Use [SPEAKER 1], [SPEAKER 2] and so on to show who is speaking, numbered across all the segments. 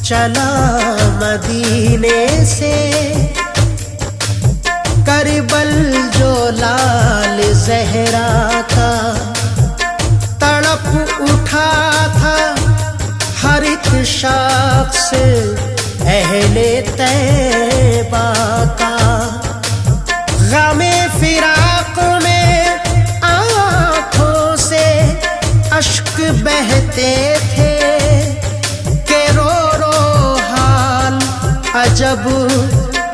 [SPEAKER 1] चला मदीने से, करबल जो लाल ज़हरा का तड़प उठा था हर एक शख्स अहले तैबा का। गमे फिराक में आँखों से अश्क बहते थे कि रो रो हाल अजब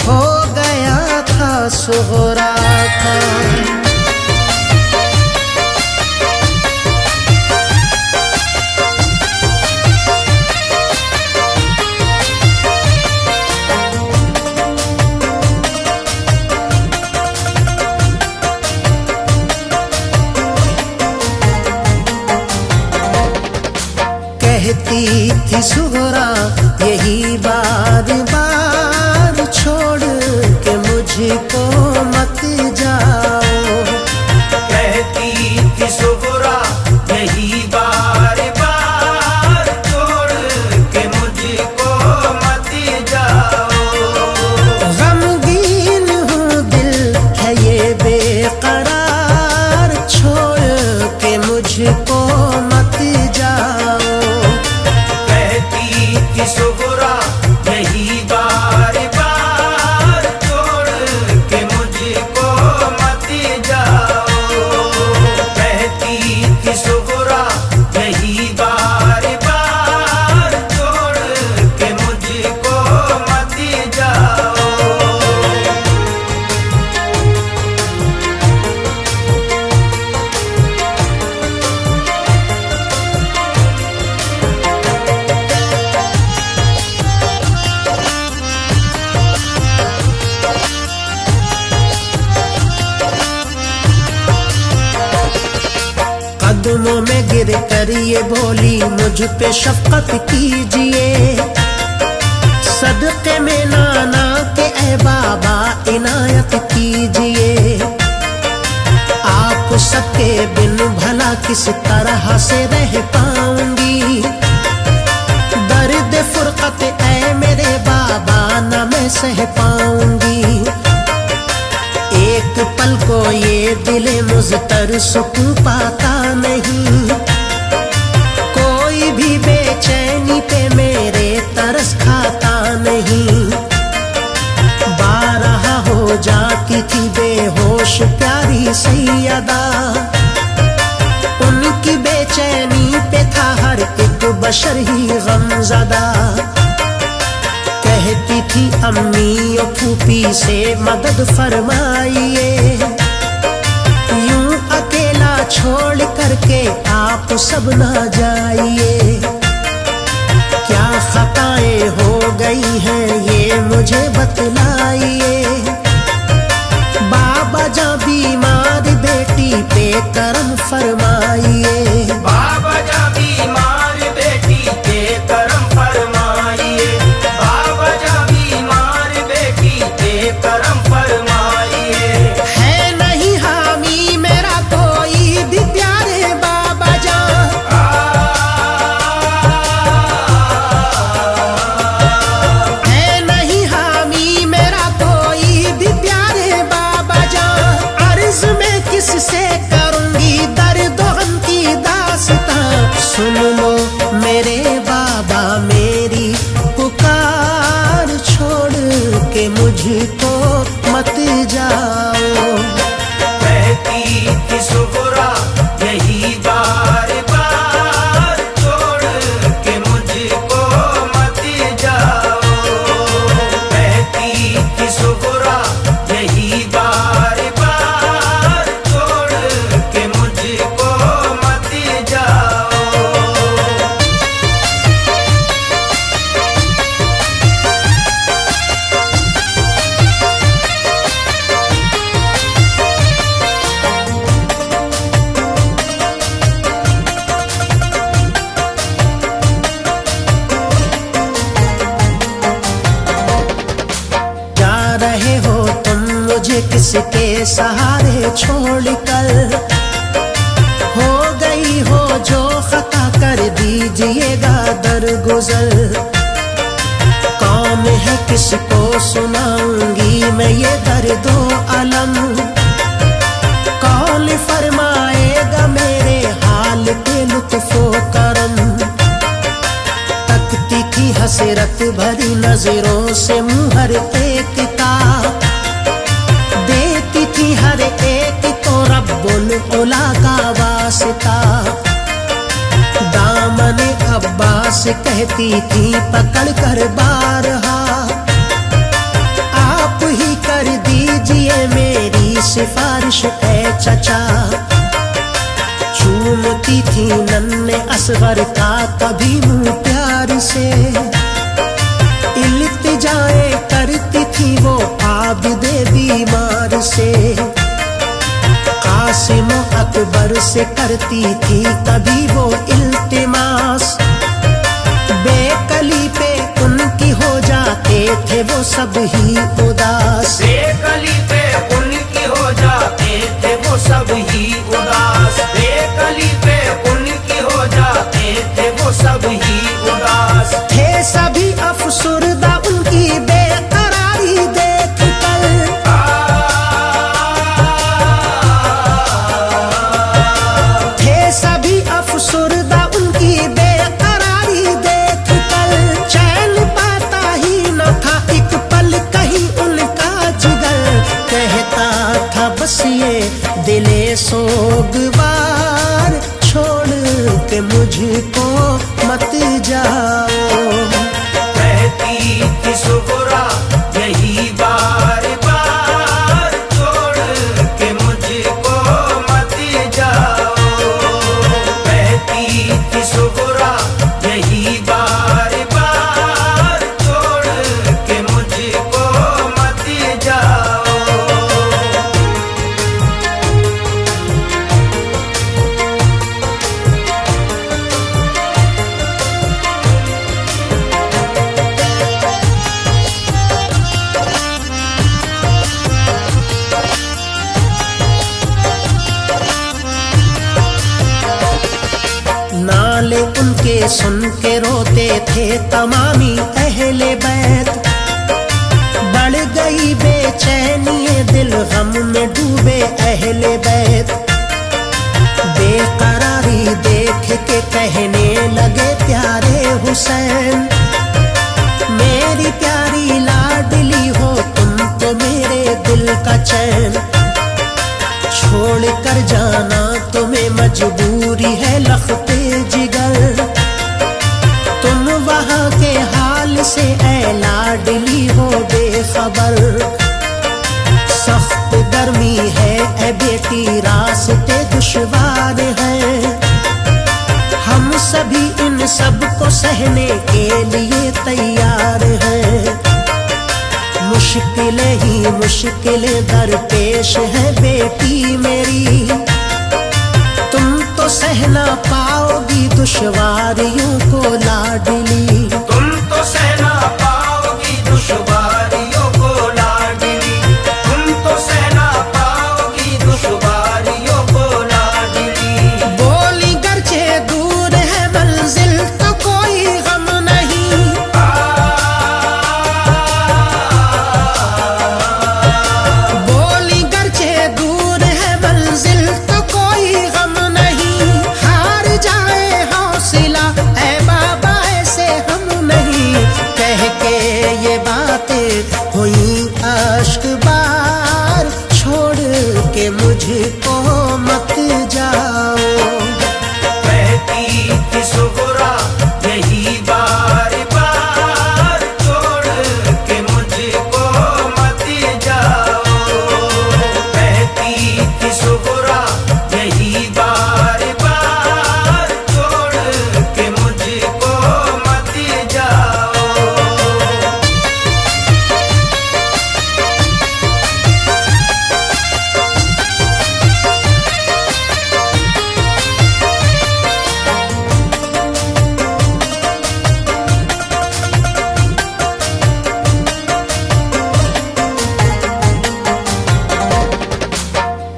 [SPEAKER 1] हो गया था सुगरा का। कहती थी सुगरा यही बार बार, छोड़ के मुझको मत जाओ।
[SPEAKER 2] कहती थी सुगरा यही बार बार, छोड़ के मुझको मत जाओ।
[SPEAKER 1] गमगीन हूँ दिल है ये बेकरार, छोड़ के मुझको मत जाओ।
[SPEAKER 2] सुगरा यही बार बार, छोड़ के मुझको मत जाओ। कहती थी सुगरा यही बार बार, छोड़ के मुझको मत जाओ।
[SPEAKER 1] कदमों में गिर कर ये बोली मुझ पे शफकत कीजिए, सदक़े में नाना के ए बाबा इनायत कीजिए। आप सबके बिन भला किस तरह से रह पाऊंगी, दर्द फुरकत ए मेरे बाबा न मैं सह पाऊंगी। एक पल को ये दिले मुज़तर सुकून पाता नहीं, कोई भी बेचैनी पे मेरे तरस खाता नहीं। बारहा हो जाती थी बेहोश प्यारी सैयदा, उनकी बेचैनी पे था हर एक बशर ही गमज़दा। कहती थी अम्मी और फूफी से मदद फरमाइए, यूं अकेला छोड़ करके आप सब ना जाइए। क्या खताएं हो गई हैं ये मुझे बतलाइए, बाबा जा बीमार बेटी पे करम फरमाइए।
[SPEAKER 2] बाबा जा बीमार बेटी पे करम फरमाइए। करम फरमाइए।
[SPEAKER 1] है नहीं हामी मेरा कोई भी प्यारे बाबा जान, है नहीं हामी मेरा कोई भी प्यारे बाबा जान। अर्ज में किससे करूंगी दर्द गम की दास्तां, सुन लो मेरे बाबा मेरी पुकार, छोड़ के मुझको मत जाओ।
[SPEAKER 2] कहती थी सुगरा यही बार बार, छोड़ के मुझको मत जाओ। कहती थी सुगरा यही बार बार, छोड़ के मुझको मत जाओ।
[SPEAKER 1] किसके सहारे छोड़कर, हो गई हो जो खता कर दीजिएगा दरगुजर। किसको सुनाऊंगी मैं ये दर्दो अलम। कौन फरमाएगा मेरे हाल पे लुत्फो करम। तकती थी हसरत भरी नजरों से मुँह हर एक का, देती थी हर एक को रब्बुल उला का वास्ता। दामने अब्बास कहती थी पकड़ कर बारहा, आप ही कर दीजिए मेरी सिफारिश ए चचा। चूमती थी नन्हे असगर का कभी मुँह प्यार से, इल्तिजाए करती थी वो आबिदे बीमार से। कासिम अकबर से करती थी कभी वो इल्तिमास, बेकली पे उनकी हो जाते थे वो सब ही उदास।
[SPEAKER 2] बेकली पे उनकी हो जाते थे वो सब ही उदास। बेकली पे उनकी हो जाते थे वो सब ही उदास।
[SPEAKER 1] थे सभी अफसुर्दा उनकी बेकरारी देख कर, थे सभी अफसुर्दा उनकी बेकरारी देख कर। चैन पाता ही न था एक पल कहीं उनका जिगर, कहता था बस ये दिले सोगवार, छोड़ के मुझको मत जाओ।
[SPEAKER 2] कहती थी सुगरा यही बार बार, छोड़ के मुझको मत जाओ। कहती थी सुगरा यही बार बार, छोड़ के मुझको मत जाओ।
[SPEAKER 1] नाले उनके सुन के रोते थे तमामी अहले बैत, बढ़ गई बेचैनी दिल गम में डूबे अहले बैत। बेकरारी देख के कहने लगे प्यारे हुसैन, मेरी प्यारी लाडली हो तुम तो मेरे दिल का चैन। छोड़ कर जाना तुम्हें मजबूरी है लखते जिगर, तुम वहाँ के हाल से ऐ लाडली हो बेखबर। सख्त गर्मी है ऐ बेटी रास्ते दुश्वार हैं, हम सभी इन सब को सहने के लिए तैयार हैं। मुश्किलें ही मुश्किलें दरपेश है बेटी मेरी, तुम तो सह ना पाओगी दुश्वारियों को लाडली।
[SPEAKER 2] तुम तो सहना पाओगी दुश्वारियों को लाडली। तुम तो सहना पाओगी दुश्वारियों को लाडली।
[SPEAKER 1] बोली गरचे दूर है मंजिल तो कोई गम नहीं, बोली गरचे दूर है मंजिल तो कोई गम नहीं। हार जाए हौसला ऐ बाबा ऐसे हम नहीं, कह के ये बातें हुई अश्क बार, छोड़ के मुझको मत जाओ।
[SPEAKER 2] कहती थी सुगरा यही बार बार, छोड़ के मुझको मत जाओ। कहती थी सुगरा यही बार बार, छोड़ के मुझको मत जाओ।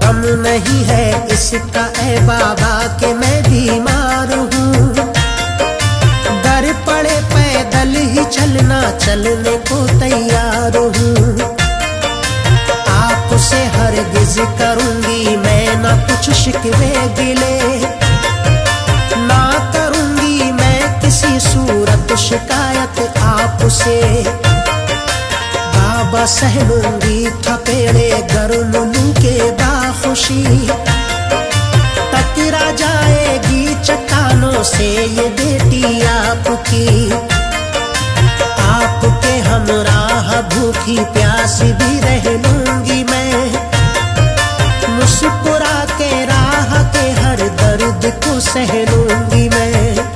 [SPEAKER 1] गम नहीं है इसका ऐ बाबा के मैं बीमार हूँ, दर पड़े पैदल ही चलना चलने को तैयार शिकायत आपसे। बाबा सह लूंगी थपेड़े गर्म लू के बाखुशी, टकरा जाएगी चट्टानों से ये बेटी आपकी। आपके हमराह भूखी प्यासी भी रह लूंगी मैं, मुस्कुरा के राह के हर दर्द को सह लूंगी मैं।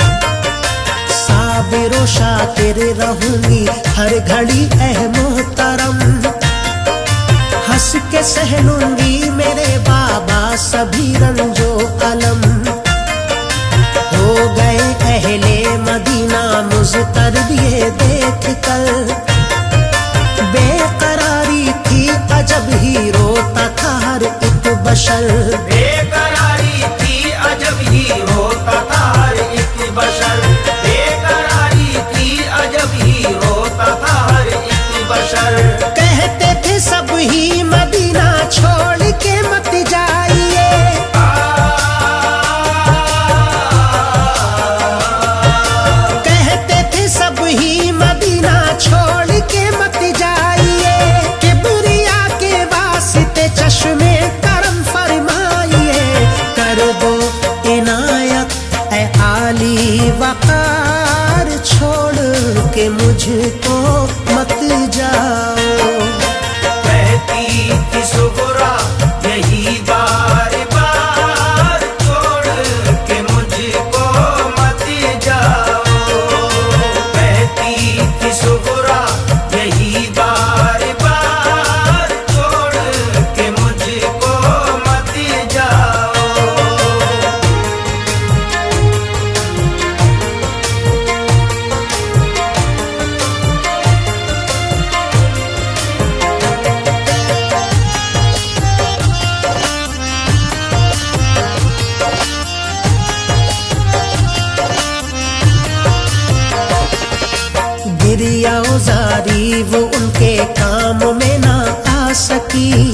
[SPEAKER 1] साबिर व शाकिर रहूंगी हर घड़ी ऐ मोहतरम, हंस के सह लूंगी मेरे बाबा सभी रंजो अलम। हो गए अहले मदीना मुज़तर ये देख कर, बेकरारी थी अजब ही रोता था हर एक बशर।
[SPEAKER 2] बेकरारी थी अजब ही रोता था हर एक बशर, बेकरारी थी अजब ही रोता था हर एक बशर।
[SPEAKER 1] कहते थे सब ही मदीना छोड़ के मत जाइए, कहते थे सब ही मदीना छोड़ के मत जाइए। किबरिया के वास्ते चश्मे करम फरमाइए, कर दो इनायत ऐ आली वकार, छोड़ के मुझको मत जाओ।
[SPEAKER 2] कहती थी सुगरा यही बार बार, छोड़ के मुझको मत जाओ। कहती थी सुगरा यही बार बार, छोड़ के मुझको मत जाओ।
[SPEAKER 1] गिरिया जारी वो उनके काम में ना आ सकी,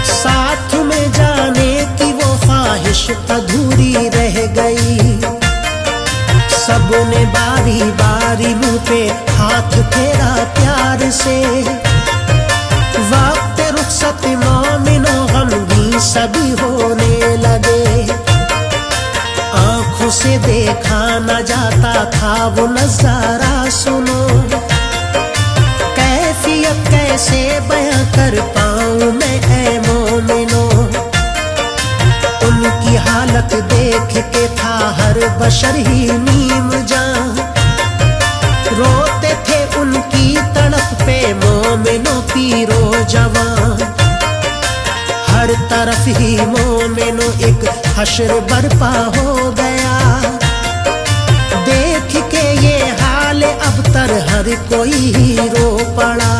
[SPEAKER 1] साथ में जाने की वो ख्वाहिश अधूरी रह गई। सबने बारी बारी मुंह पे हाथ फेरा प्यार से, वक्त रुखसत मोमिनो गमगीन सभी होने लगे। आंखों से देखा न जाता था वो नजारा, सुनो कैफियत कैसे बयां कर पाऊं मैं ऐ मोमिनो। उनकी हालत देख के था हर बशर ही नीम जान, रोते थे उनकी तड़प पे मोमिनो पीरो जवान। हर तरफ ही मोमिनो एक हश्र बरपा हो गया, देख के ये हाल अबतर हर कोई ही रो पड़ा।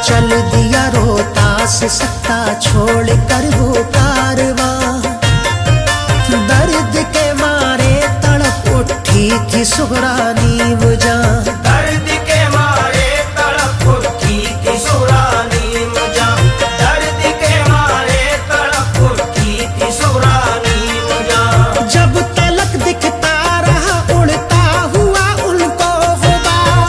[SPEAKER 1] चल दिया रोहतास सत्ता छोड़ कर वो कारवां, दर्द के मारे तड़प उठी थी सुगरा नीम जान।
[SPEAKER 2] दर्द के मारे तड़प उठी थी सुगरा नीम जान, दर्द के मारे तड़प उठी थी सुगरा नीम जान।
[SPEAKER 1] जब तलक दिखता रहा उड़ता हुआ उनको गुबार,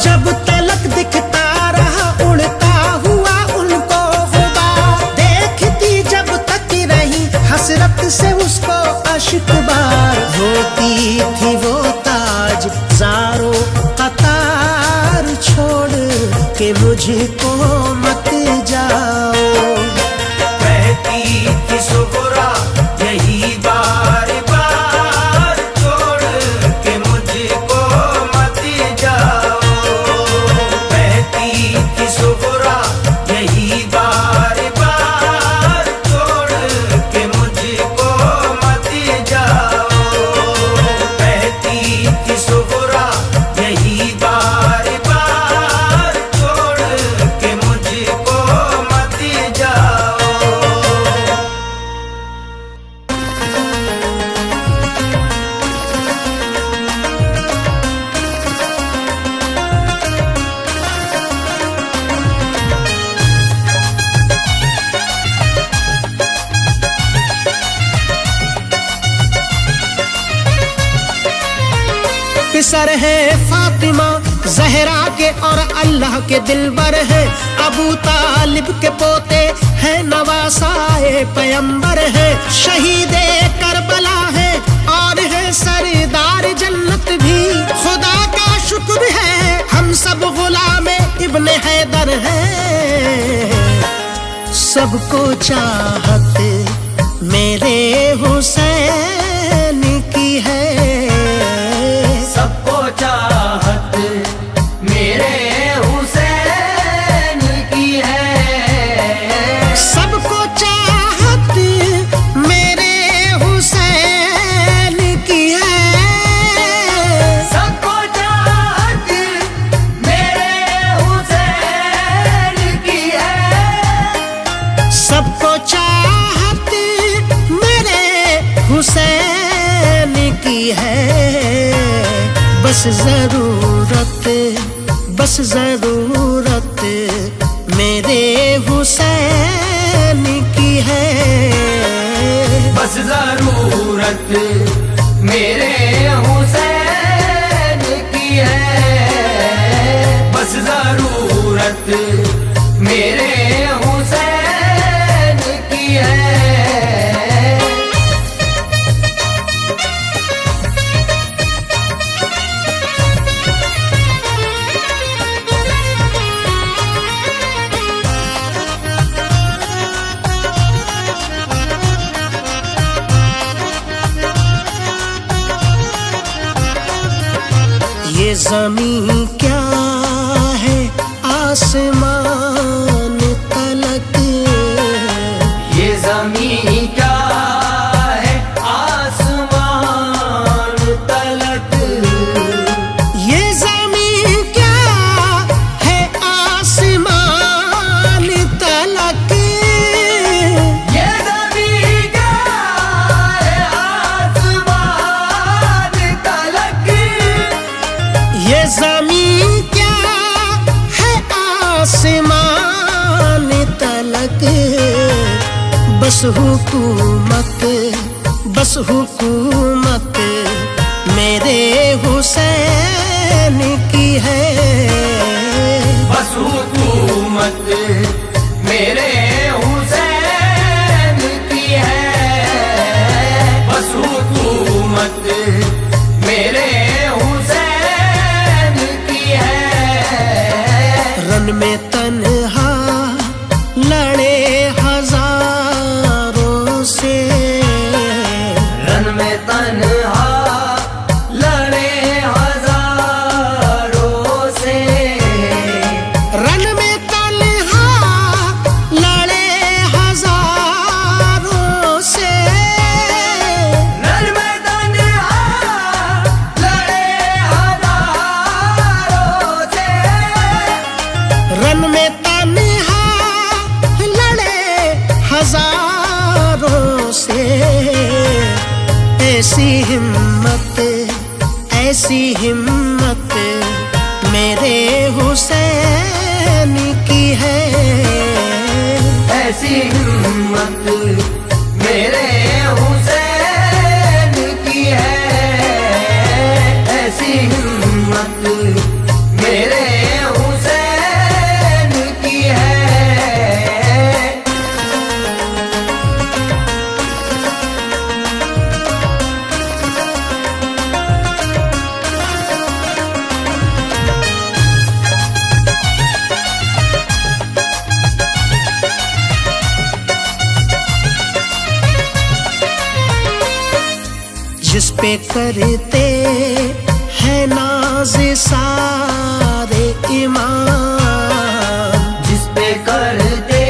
[SPEAKER 1] जब तलक दिखता रहा उड़ता हुआ उनको गुबार। देखती जब तक रही हसरत से उसको अश्क बार, होती थी वो ताज जारो कतार, छोड़ के मुझको मत जाओ।
[SPEAKER 2] कहती थी सुगरा यही बार बार, छोड़ के मुझको मत जाओ। कहती थी सुगरा यही बार बार, छोड़ के मुझको मत जाओ।
[SPEAKER 1] मुख्तसर है फातिमा जहरा के और अल्लाह के दिलबर है। अबू तालिब के पोते है नवासाए पैगंबर है। शहीदे करबला है और है सरदार जन्नत भी। खुदा का शुक्र है हम सब गुलामे इब्ने हैदर है। सबको चाहत मेरे हुसैन की है।
[SPEAKER 2] सबको चाहत मेरे हुसैन की है।
[SPEAKER 1] सबको चाहत मेरे हुसैन की है।
[SPEAKER 2] सबको चाहत मेरे हुसैन की है।
[SPEAKER 1] सबको चाहत मेरे हुसैन की है। बस ज़रूरत मेरे हुसैन की है।
[SPEAKER 2] बस ज़रूरत मेरे हुसैन की है। बस ज़रूरत मेरे हुसैन की है।
[SPEAKER 1] ये ज़मीं क्या है आसमान तलक।
[SPEAKER 2] ये ज़मीं क्या है आसमान तलक।
[SPEAKER 1] ये ज़मीं क्या है आसमान तलक।
[SPEAKER 2] ये ज़मीं क्या है आसमान तलक।
[SPEAKER 1] ये ज़मीं क्या है आसमान तलक। बस हुकूमत मेरे हुसैन की है।
[SPEAKER 2] बस हुकूमत मेरे हुसैन की है। बस हुकूमत मेरे हुसैन की है।
[SPEAKER 1] रन में तन्हा लड़े हजारों से।
[SPEAKER 2] रन में तन्हा लड़े हजारों से।
[SPEAKER 1] रन में तन्हा लड़े हजारों से।
[SPEAKER 2] रन में तन्हा लड़े हजारों से।
[SPEAKER 1] रन में तन्हा लड़े हजारों से। ऐसी हिम्मत मेरे हुसैन की है।
[SPEAKER 2] ऐसी हिम्मत मेरे हुसैन की है। ऐसी हिम्मत मेरे हुसैन की है।
[SPEAKER 1] जिस पे करते हैं नाज सारे इमाम।
[SPEAKER 2] जिस पे करते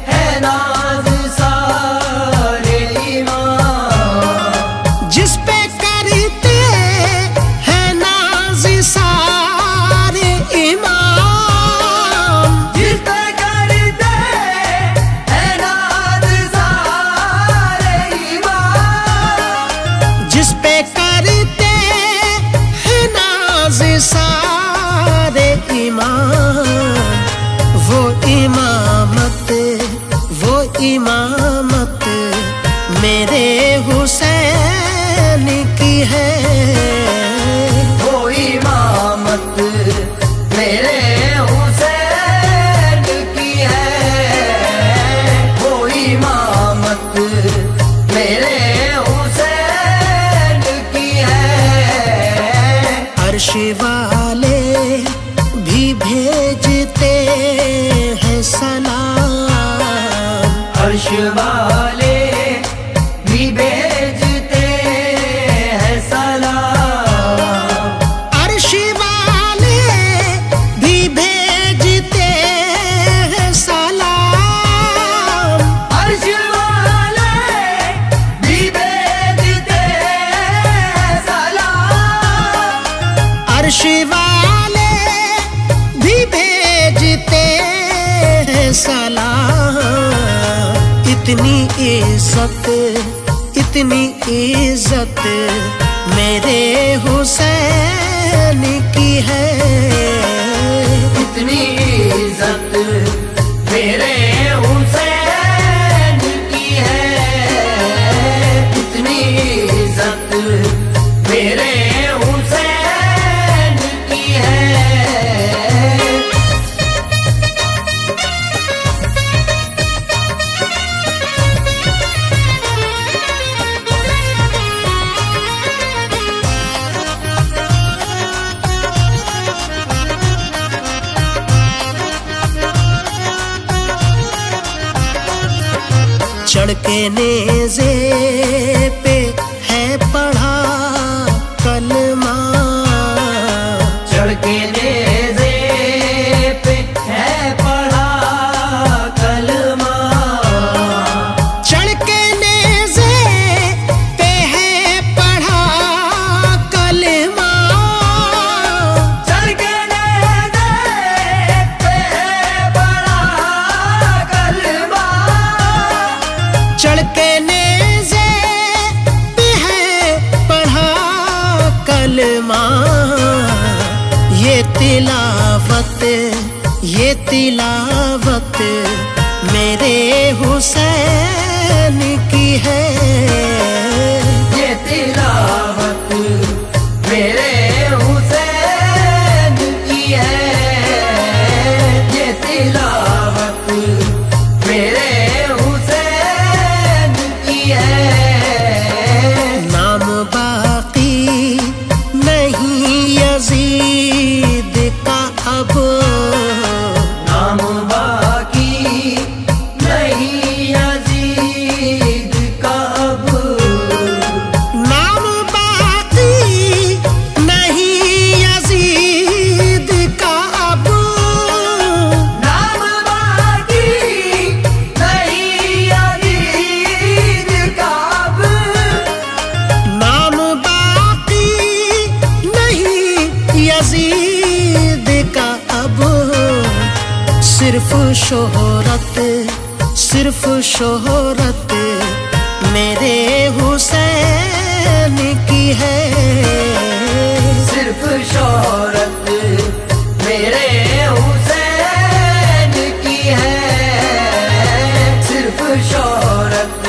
[SPEAKER 2] हैं नाज सारे इमाम।
[SPEAKER 1] जिस पे करते हैं नाज सारे इमाम।
[SPEAKER 2] जिस पे करते हैं नाज सारे इमाम।
[SPEAKER 1] जिस पे करते हैं नाज सारे इमाम। वो इमामत मेरे हुसैन की है।
[SPEAKER 2] मेरे हुसैन की है वो इमामत, मेरे हुसैन की है।
[SPEAKER 1] अर्श वाले भी भेजते हैं सलाम,
[SPEAKER 2] अर्श वाले भी भेजते हैं सलाम,
[SPEAKER 1] अर्श वाले भी भेजते हैं सलाम,
[SPEAKER 2] अर्श वाले भी भेजते हैं सलाम,
[SPEAKER 1] अर्श वाले भी भेजते हैं सलाम। इतनी इज्जत मेरे हुसैन की है,
[SPEAKER 2] इतनी इज्जत मेरे हुसैन की है, इतनी इज्जत मेरे हुसैन की है।
[SPEAKER 1] चढ़ के नेज़े पे है पढ़ा कलमा,
[SPEAKER 2] चढ़ के नेज़े पे है पढ़ा कलमा,
[SPEAKER 1] चढ़ के नेज़े पे है पढ़ा कलमा,
[SPEAKER 2] चढ़ के नेज़े पे है पढ़ा कलमा,
[SPEAKER 1] चढ़ के नेज़े पे है पढ़ा कलमा। ये तिलावत मेरे हुसैन की है,
[SPEAKER 2] ये तिलावत मेरे हुसैन की है, ये तिलावत मेरे हुसैन की है।
[SPEAKER 1] नाम बाकी नहीं यजीद का अब,
[SPEAKER 2] नाम बाकी नहीं यजीद का अब,
[SPEAKER 1] नाम बाकी नहीं यजीद का अब,
[SPEAKER 2] नाम बाकी नहीं यजीद का अब,
[SPEAKER 1] नाम बाकी नहीं यजीद का अब। सिर्फ शोहरत मेरे हुसैन की है,
[SPEAKER 2] सिर्फ शोहरत मेरे हुसैन की है, सिर्फ शोहरत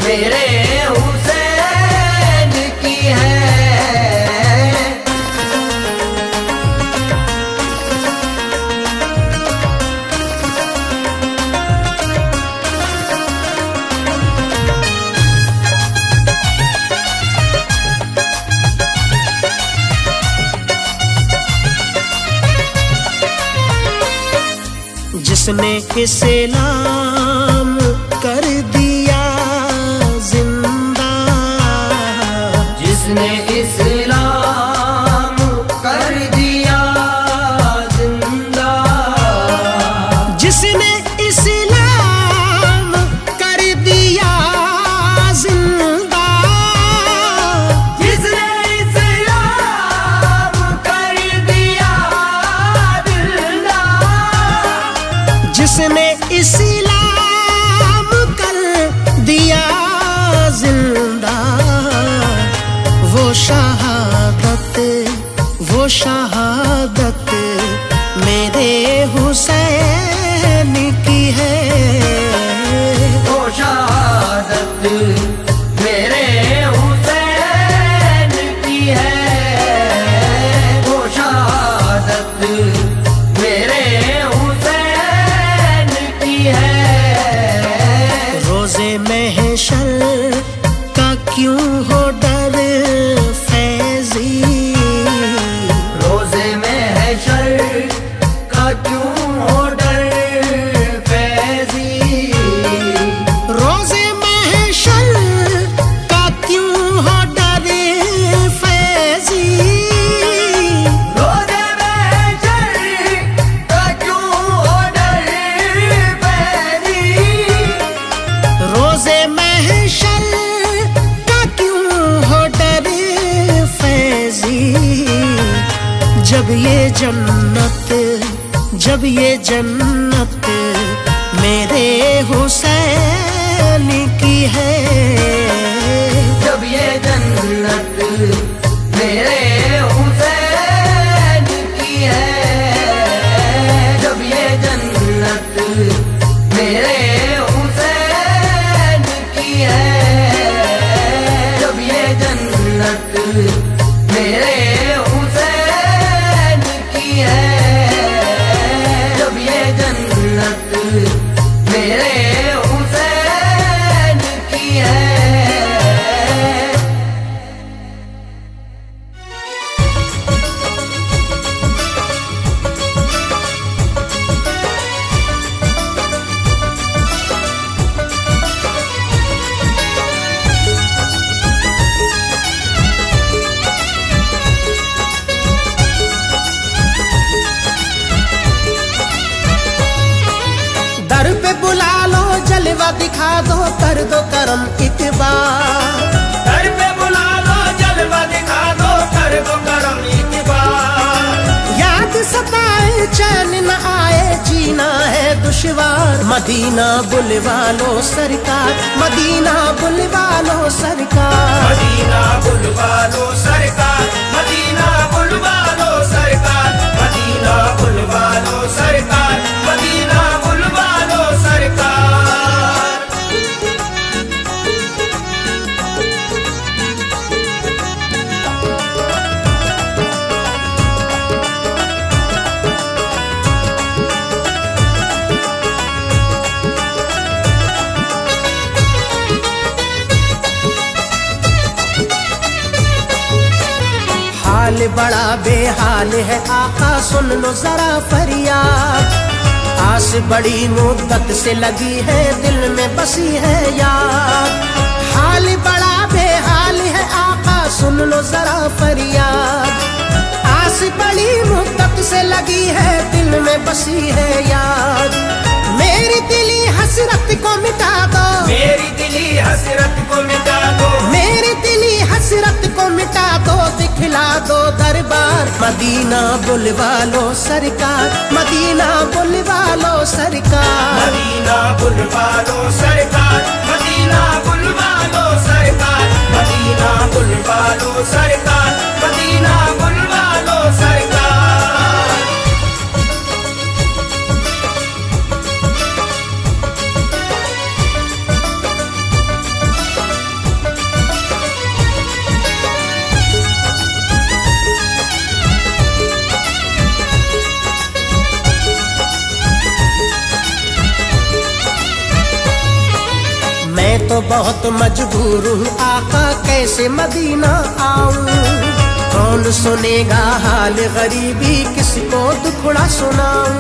[SPEAKER 2] मेरे हुसैन की है।
[SPEAKER 1] जिसने इस्लाम कर दिया जिंदा,
[SPEAKER 2] जिसने इस्लाम कर दिया जिंदा,
[SPEAKER 1] जिसने इस्लाम कर दिया जिंदा,
[SPEAKER 2] जिसने इस्लाम कर दिया जिंदा,
[SPEAKER 1] जिसने इस्लाम कर दिया जिंदा, वो क्यों हो डर फैजी,
[SPEAKER 2] रोजे में है शर का क्यों हो डर फैजी,
[SPEAKER 1] रोजे में है शर का क्यों हो डर फैजी,
[SPEAKER 2] रोजे में है शर का क्यों हो डर फैजी,
[SPEAKER 1] रोजे में है शर का क्यों हो डर फैजी। जब ये जन्नत मेरे हुसैन की है,
[SPEAKER 2] जब ये जन्नत मेरे हुसैन की है, जब ये जन्नत मेरे हुसैन की है, जब ये जन्नत मेरे हुसैन की है, जब ये जन्नत मेरे हुसैन की है।
[SPEAKER 1] दर पे बुला लो जलवा दिखा दो कर दो करम इतबार,
[SPEAKER 2] दर पे बुला लो जलवा दिखा दो कर दो करम इतबार,
[SPEAKER 1] याद सताए चैन न आए जीना है दुश्वार, मदीना बुलवा लो सरकार, मदीना बुलवा लो सरकार,
[SPEAKER 2] मदीना बुलवा लो सरकार, मदीना बुलवा लो सरकार, मदीना बुलवा लो सरकार, मदीना बुलवा लो सरकार।
[SPEAKER 1] हाल बड़ा बेहाल है आका सुन लो जरा फरियाद, आस बड़ी मुद्दत से लगी है दिल में बसी है याद, हाल बड़ा बेहाल है आका सुन लो जरा फरियाद, आस बड़ी मुद्दत से लगी है दिल में बसी है याद, मेरी दिली हसरत को मिटा दो,
[SPEAKER 2] मेरी दिली हसरत को मिटा दो,
[SPEAKER 1] मेरी दिली हसरत को मिटा दो, दिखला दो दरबार, मदीना बुलवा लो सरकार, मदीना बुलवा लो सरकार,
[SPEAKER 2] मदीना बुलवा लो सरकार, मदीना बुलवा लो सरकार, मदीना बुलवा लो सरकार, मदीना बुलवा लो सरकार।
[SPEAKER 1] मैं तो बहुत मजबूर हूँ आका कैसे मदीना आऊं, कौन सुनेगा हाल गरीबी किसको दुखड़ा सुनाऊं,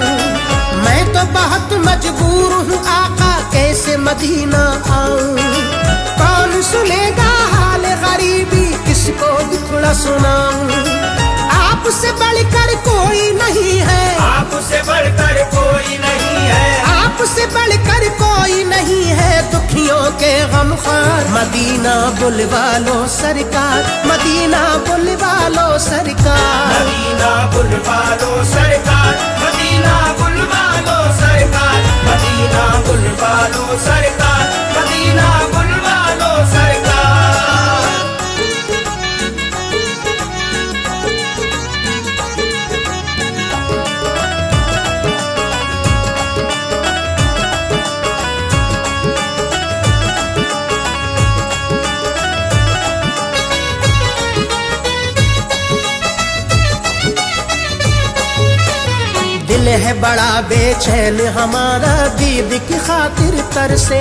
[SPEAKER 1] मैं तो बहुत मजबूर हूँ आका कैसे मदीना आऊं, कौन सुनेगा हाल गरीबी किसको दुखड़ा सुनाऊं, आपसे बढ़कर कोई नहीं है,
[SPEAKER 2] आपसे बढ़कर कोई नहीं है,
[SPEAKER 1] आपसे बढ़कर कोई नहीं है दुखियों के गमखार, मदीना बुलवा लो सरकार, मदीना बुलवा लो सरकार,
[SPEAKER 2] मदीना बुलवा लो सरकार, मदीना बुलवा लो सरकार, मदीना बुलवा लो सरकार, मदीना बुलवा लो सरकार।
[SPEAKER 1] दिल है बड़ा बेचैन हमारा दीद की खातिर तरसे,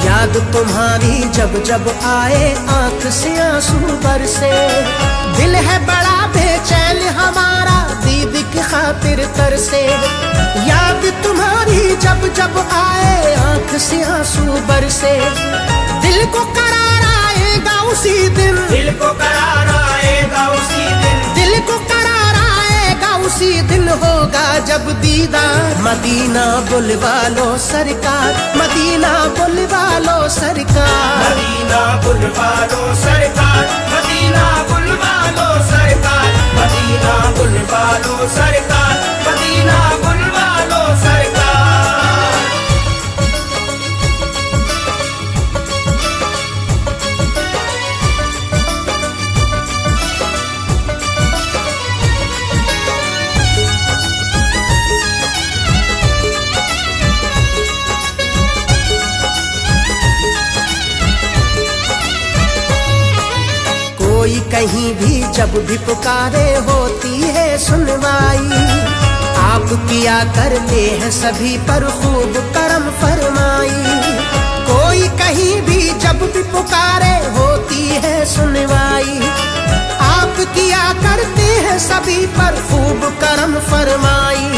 [SPEAKER 1] याद तुम्हारी जब जब आए आंख से आंसू बरसे, दिल है बड़ा बेचैन हमारा दीदी की खातिर तरसे। याद तुम्हारी जब जब आए आंख से आंसू बरसे, दिल को करार आएगा उसी दिन,
[SPEAKER 2] दिल को करार आएगा उसी दिन,
[SPEAKER 1] दिल को करार आएगा उसी दिन होगा जब दीदार। मदीना बुलवा लो सरकार, मदीना बुलवा लो सरकार,
[SPEAKER 2] मदीना बुलवा लो सरकार, मदीना बुलवा लो सरकार, मदीना बुलवा लो सरकार, मदीना बुलवा लो सरकार।
[SPEAKER 1] कोई कहीं भी जब भी पुकारे होती है सुनवाई, आप किया करते हैं सभी पर खूब करम फरमाई। कोई कहीं भी जब भी पुकारे होती है सुनवाई, आप किया करते हैं सभी पर खूब करम फरमाई।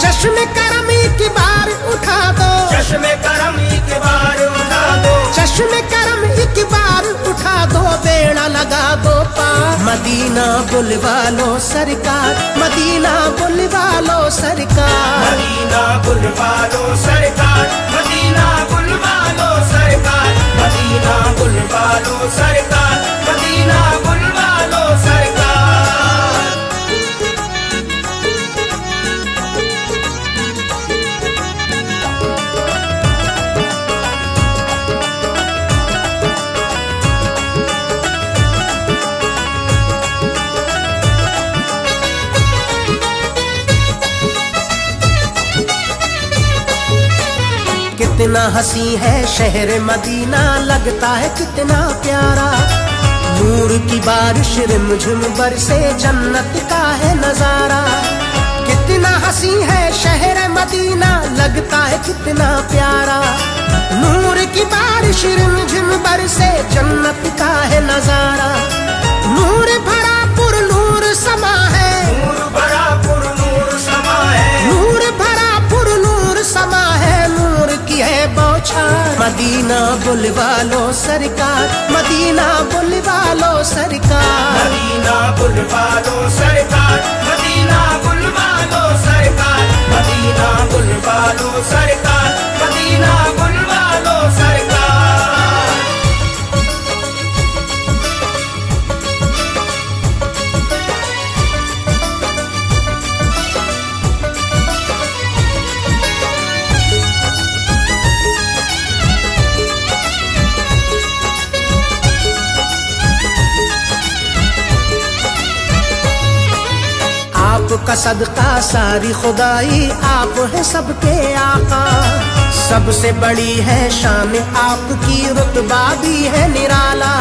[SPEAKER 1] चश्मे करम एक बार उठा दो,
[SPEAKER 2] चश्मे करम एक बार उठा दो,
[SPEAKER 1] चश्मे करम एक बार उठा दो, बेड़ा लगा दो पार। मदीना बुलवा लो सरकार, मदीना बुलवा लो सरकार,
[SPEAKER 2] मदीना बुलवा लो सरकार, मदीना बुलवा लो सरकार, मदीना बुलवा लो सरकार, मदीना बुलवा लो सरकार।
[SPEAKER 1] कितना हसी है शहर मदीना, लगता है कितना प्यारा। नूर की बारिश रिमझिम बरसे, जन्नत का है नजारा। कितना हसी है शहर मदीना, लगता है कितना प्यारा। नूर की बारिश रिमझिम बरसे, जन्नत का है नजारा। नूर भरा पुर नूर समा है,
[SPEAKER 2] नूर भरा पुर नूर समा है,
[SPEAKER 1] नूर भरा पुर नूर समा है, नूर की है बौछार। मदीना बुलवा लो सरकार, मदीना बुलवा लो सरकार,
[SPEAKER 2] मदीना बुलवा लो सरकार, मदीना बुलवा लो सरकार, मदीना बुलवा लो सरकार, मदीना बुलवा लो सरकार।
[SPEAKER 1] आपका सदका सारी खुदाई, आप है सबके आका। सबसे बड़ी है शान आपकी, रुतबा भी है निराला।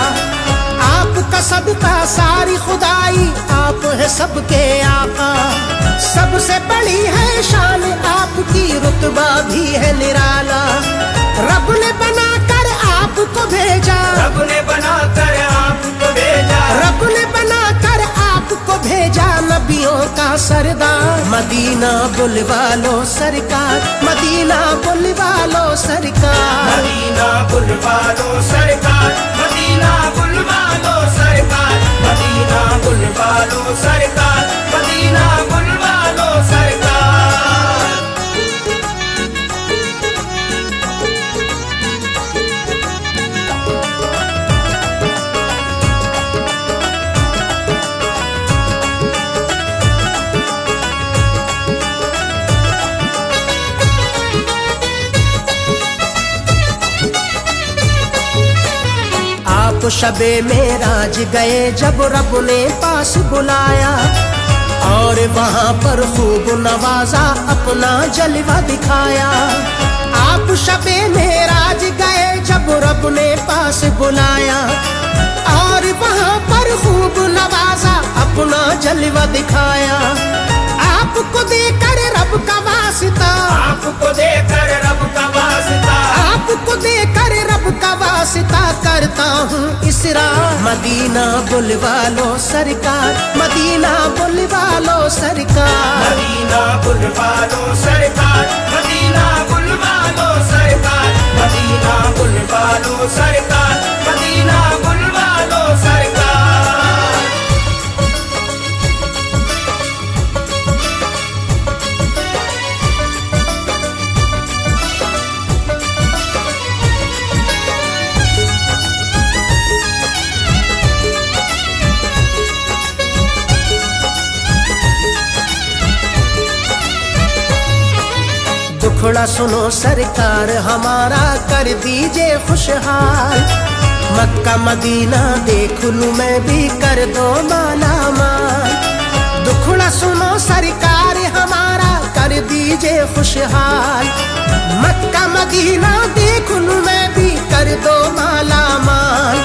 [SPEAKER 1] आपका सदका सारी खुदाई, आप है सबके आका। सबसे बड़ी है शान आपकी, रुतबा भी है निराला। रब ने बना कर आपको भेजा,
[SPEAKER 2] रब ने बना कर आपको भेजा,
[SPEAKER 1] रब ने बना कर आपको भेजा, नबियों का सरदार। मदीना बुलवा लो सरकार, मदीना बुलवा लो सरकार,
[SPEAKER 2] मदीना बुलवा लो सरकार, मदीना बुलवा लो सरकार, मदीना बुलवा लो सरकार, मदीना बुलवा लो सरकार।
[SPEAKER 1] आप शबे मेराज गए जब रब ने पास बुलाया, और वहाँ पर खूब नवाजा, अपना जलवा दिखाया। आप शबे मेराज गए जब रब ने पास बुलाया, और वहाँ पर खूब नवाजा, अपना जलवा दिखाया। आपको देकर रब का वास्ता,
[SPEAKER 2] आपको देकर रब का वास्ता,
[SPEAKER 1] आपको देकर वास्ता करता हूँ इसरा। मदीना बुलवा लो सरकार, मदीना बुलवा लो सरकार,
[SPEAKER 2] मदीना बुलवा लो सरकार, मदीना बुलवा लो सरकार, मदीना बुलवा लो सरकार, मदीना बुलवा लो सरकार।
[SPEAKER 1] दुखड़ा सुनो सरकार हमारा, कर दीजिए खुशहाल। मक्का मदीना देख लूं मैं भी, कर दो माला माल। दुखड़ा सुनो सरकार हमारा, कर दीजिए खुशहाल। मक्का मदीना देख लूं मैं भी, कर दो माला माल।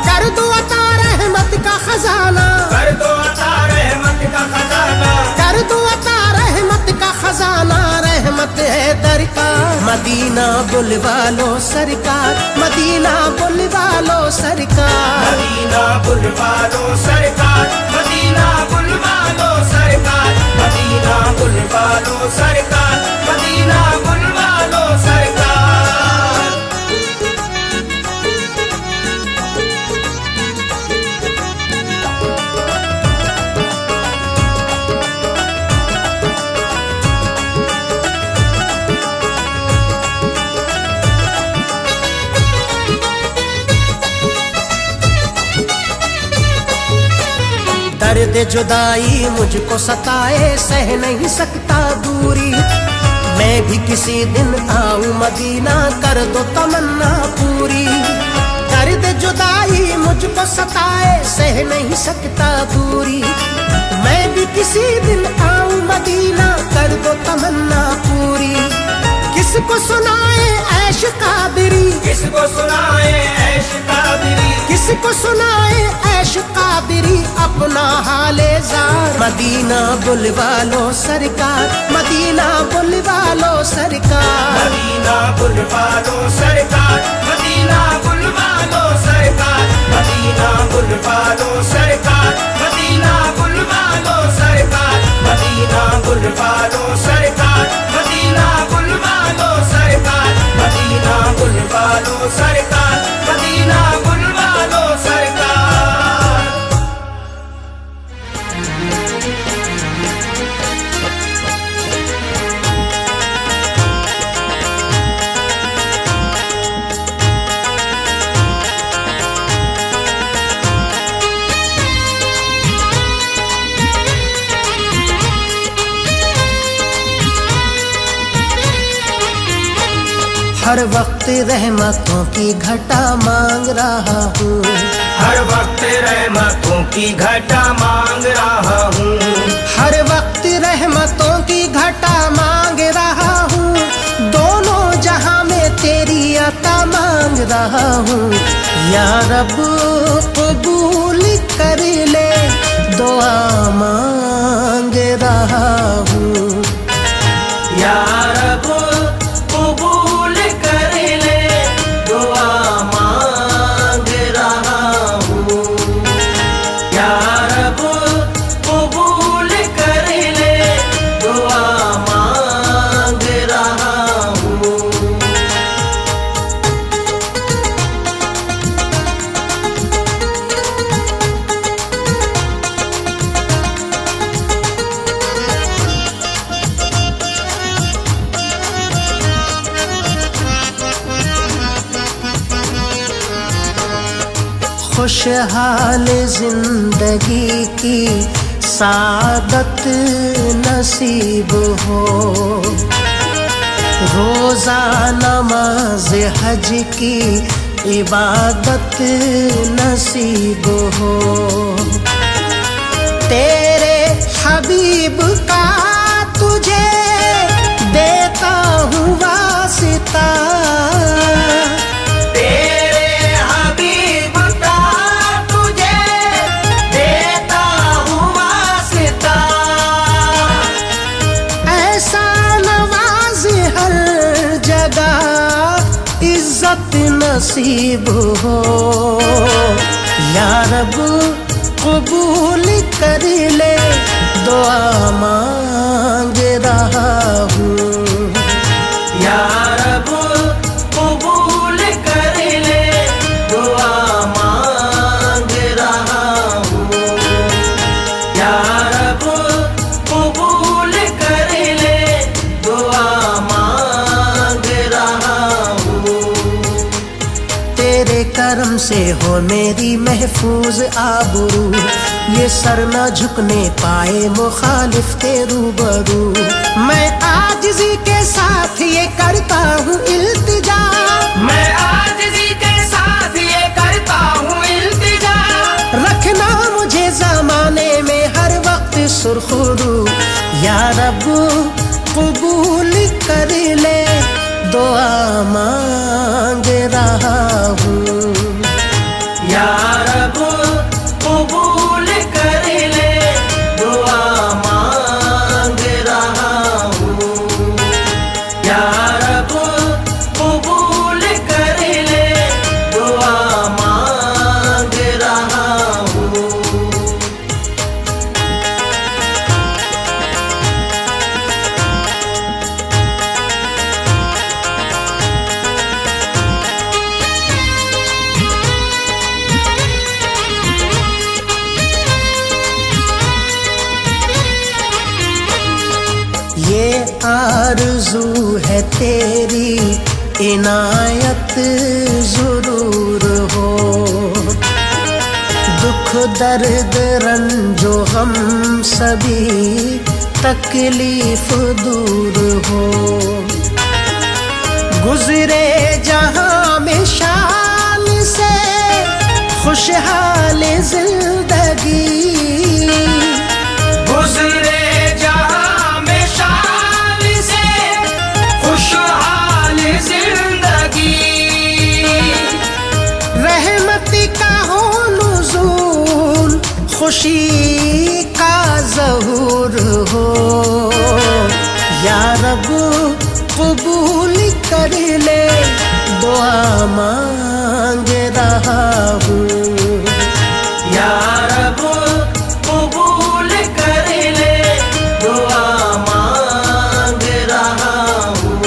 [SPEAKER 1] कर दो अता रहमत का खजाना,
[SPEAKER 2] कर दो अता रहमत का खजाना,
[SPEAKER 1] कर दो अता रहमत का खजाना, रहमत है दरकार। मदीना बुलवा लो सरकार, मदीना बुलवा लो सरकार,
[SPEAKER 2] मदीना बुलवा लो सरकार, मदीना बुलवा लो सरकार, मदीना बुलवा लो सरकार, मदीना बुलवा लो सरकार।
[SPEAKER 1] दर्द जुदाई मुझको सताए, सह नहीं सकता दूरी। मैं भी किसी दिन आऊं मदीना, कर दो तमन्ना पूरी। दर्द जुदाई मुझको सताए, सह नहीं सकता दूरी। मैं भी किसी दिन आऊं मदीना, कर दो तमन्ना पूरी। किसको सुनाए ऐश कादरी,
[SPEAKER 2] किसको सुनाए ऐश कादरी,
[SPEAKER 1] किसको सुनाए ऐश कादरी अपना हाले जार। मदीना बुलवा लो सरकार, मदीना बुलवा लो सरकार,
[SPEAKER 2] मदीना बुलवा लो सरकार, मदीना बुलवा लो सरकार, मदीना बुलवा लो सरकार, मदीना बुलवा लो सरकार, मदीना बुलवा लो सरकार, मदीना बुलवा लो सरकार, मदीना बुलवा लो सरकार, मदीना बुलवा लो सरकार।
[SPEAKER 1] हर वक्त रहमतों की घटा मांग रहा हूँ,
[SPEAKER 2] हर वक्त रहमतों की घटा मांग रहा हूँ,
[SPEAKER 1] हर वक्त रहमतों की घटा मांग रहा हूँ। दोनों जहां में तेरी अता मांग रहा हूँ। या रब कबूल कर ले, दुआ मांग रहा हूँ।
[SPEAKER 2] या रब कबूल कर ले, दुआ मांग रहा हूँ। या रब कबूल कर ले, दुआ मांग रहा हूँ।
[SPEAKER 1] खुशहाल जिंदगी की सादत नसीब हो, रोजा नमाज हज की इबादत नसीब हो। तेरे हबीब का तुझे देता हूँ वास्ता, इज्जत नसीब नसीब हो। या रब कबूल कर ले, दुआ मांग रहा हूँ।
[SPEAKER 2] या रब कबूल कर ले, दुआ मांग रहा हूँ। या रब कबूल कर ले, दुआ मांग रहा हूँ।
[SPEAKER 1] तेरे करम से हो मेरी महफूज आबरू, ये सर न झुकने पाए मुखालिफ के रूबरू। मैं आजिज़ी के साथ ये करता हूँ इल्तिजा,
[SPEAKER 2] मैं आजिज़ी के साथ ये करता हूँ इल्तिजा।
[SPEAKER 1] रखना मुझे ज़माने में हर वक्त सुरखरू। या रब कबूल कर ले, दुआ मांग रहा हूँ।
[SPEAKER 2] या रब कबूल कर ले, दुआ मांग रहा हूँ। या रब कबूल कर ले, दुआ मांग रहा हूँ।
[SPEAKER 1] ये आरज़ू है तेरी इनायत ज़रूर हो, दुख दर्द रंजो हम सभी तकलीफ दूर हो। गुजरे जहां में शान से खुशहाल जिंदगी,
[SPEAKER 2] गुजरे जहां में शान से खुशहाल जिंदगी।
[SPEAKER 1] रहमती का हो नुज़ूल, खुशी का ज़हूर हो। या रब कबूल कर ले, दुआ मांग रहा हूँ।
[SPEAKER 2] या रब कबूल कर ले, दुआ मांग रहा हूँ।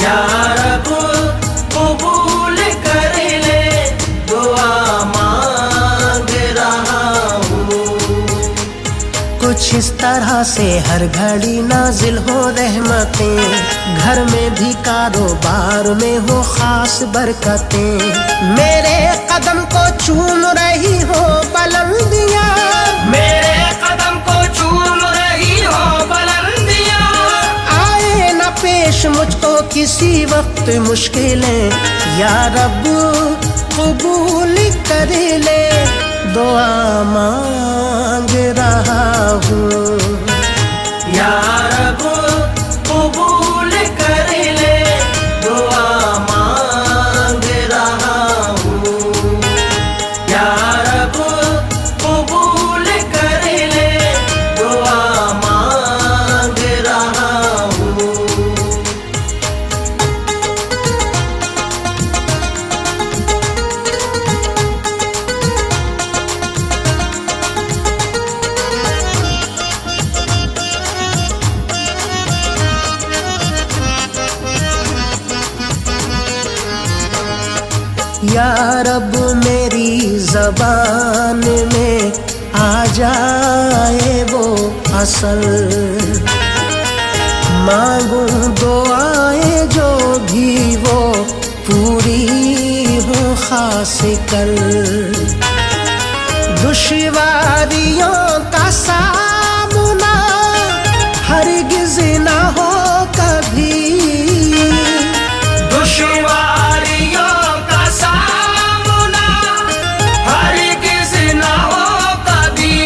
[SPEAKER 2] या रब कबूल कर ले, दुआ मांग रहा हूँ।
[SPEAKER 1] कुछ इस तरह से हर घड़ी नाजिल हो रहमतें, घर में भी कारोबार में हो खास बरकतें। मेरे कदम को चूम रही हो बुलंदियां,
[SPEAKER 2] मेरे कदम को चूम रही हो बुलंदियां।
[SPEAKER 1] आए न पेश मुझको किसी वक्त मुश्किलें। या रब कबूल कर ले, दुआ मांग रहा हूँ।
[SPEAKER 2] या रब कबूल कर ले, दुआ मांग रहा हूँ। या रब कबूल कर ले, दुआ मांग रहा हूँ।
[SPEAKER 1] या रब मेरी ज़बान में आ जाए वो असल, मांगूं दुआएं जो भी वो पूरी हो खास कर। दुश्वारियों का सामना हरगिज़ ना हो कभी,
[SPEAKER 2] दुश्वारियों का सामना हरगिज़ ना हो कभी।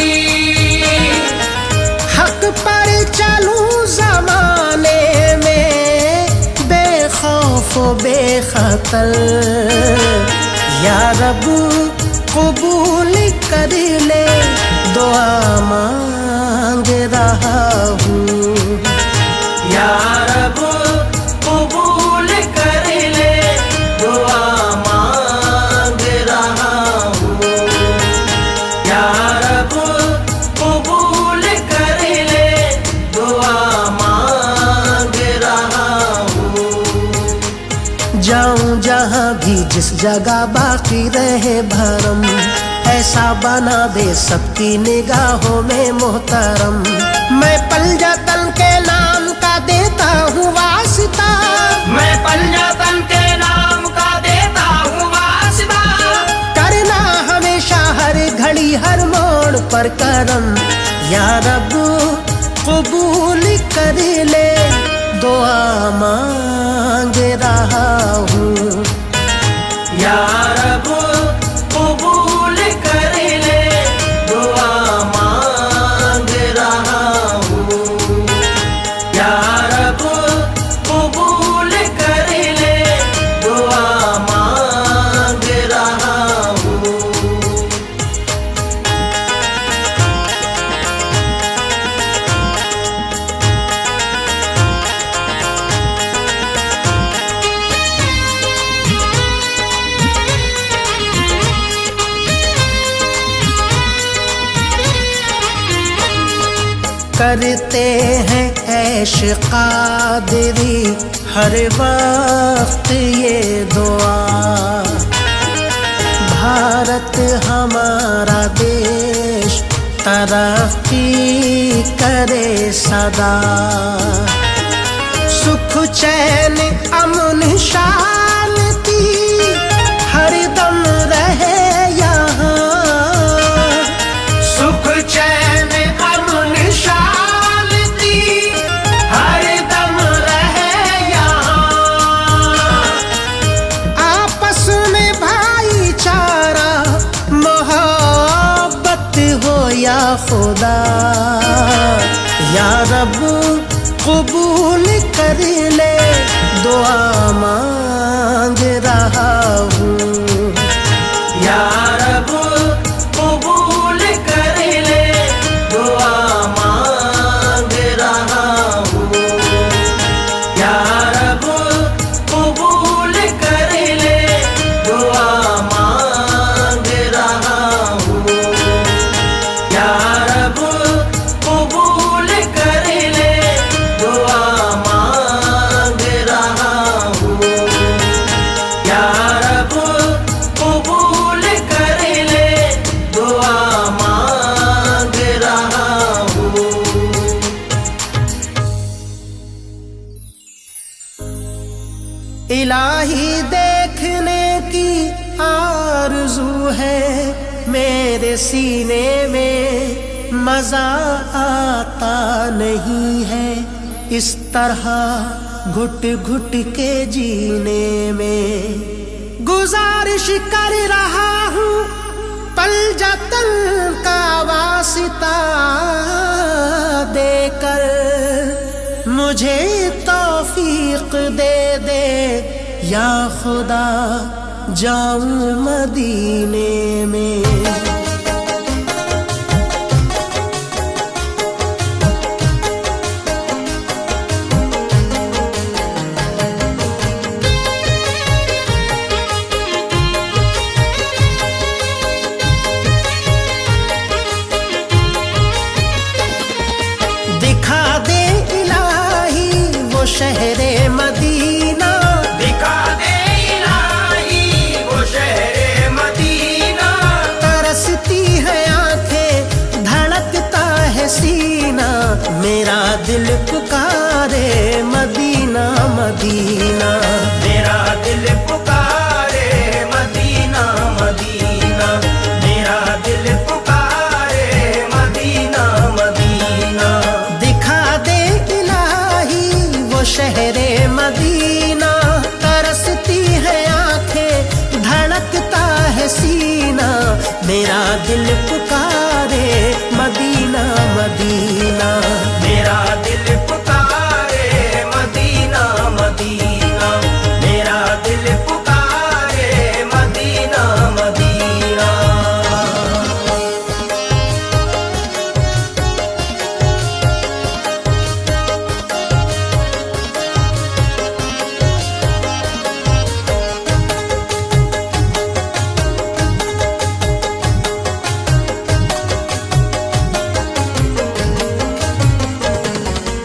[SPEAKER 1] हक पर चलूं ज़माने में बेखौफ बेखतर। या रब कबूल कर ले, दुआ मांग रहा हूँ।
[SPEAKER 2] या रब कबूल कर ले, दुआ मांग
[SPEAKER 1] इस जगह बाकी रहे भरम, ऐसा बना दे सबकी निगाहों में मोहतरम। मैं पंजातन के नाम का देता हूँ वास्ता,
[SPEAKER 2] मैं पंजातन के नाम का देता हूँ वास्ता।
[SPEAKER 1] करना हमेशा हर घड़ी हर मोड़ पर करम, या रब कबूल कर ले दुआ मांग रहा हूँ।
[SPEAKER 2] या रब कबूल कर ले दुआ मांग रहा हूँ। या रब कबूल कर ले दुआ मांग रहा हूँ।
[SPEAKER 1] करते हैं ऐश कादरी हर वक्त ये दुआ, भारत हमारा देश तरक्की करे सदा। सुख चैन अमन शांति हर दम रहे यहाँ,
[SPEAKER 2] सुख चैन अमन शांति हर दम रहे यहाँ।
[SPEAKER 1] आपस में भाईचारा मोहब्बत हो या खुदा, या रब कबूल कर ले दुआ मांग रहा हूँ।
[SPEAKER 2] या रब कबूल कर ले दुआ मांग रहा हूँ। या रब कबूल कर ले दुआ मांग रहा हूँ। या रब कबूल कर ले दुआ मांग रहा हूँ। या रब कबूल कर ले दुआ मांग रहा हूँ।
[SPEAKER 1] इलाही देखने की आरज़ू है मेरे सीने में, मजा आता नहीं है इस तरह घुट घुट के जीने में। गुजारिश कर रहा हूँ पंजातन का वास्ता देकर, मुझे तौफीक दे दे या खुदा जाऊं मदीने में। दिखा दे इलाही वो शहरे मदीना,
[SPEAKER 2] दिखा दे इलाही वो शहरे मदीना।
[SPEAKER 1] तरसती है आंखें धड़कता है सीना, मेरा दिल पुकारे मदीना मदीना।
[SPEAKER 2] मेरा दिल पुकारे मदीना मदीना। मेरा दिल पुकारे मदीना मदीना।
[SPEAKER 1] दिखा दे इलाही वो शहरे मदीना, तरसती है आंखें धड़कता है सीना, मेरा दिल पुकारे मदीना मदीना।
[SPEAKER 2] मेरा दिल पुकारे मदीना मदीना। मेरा दिल पुकारे मदीना मदीना।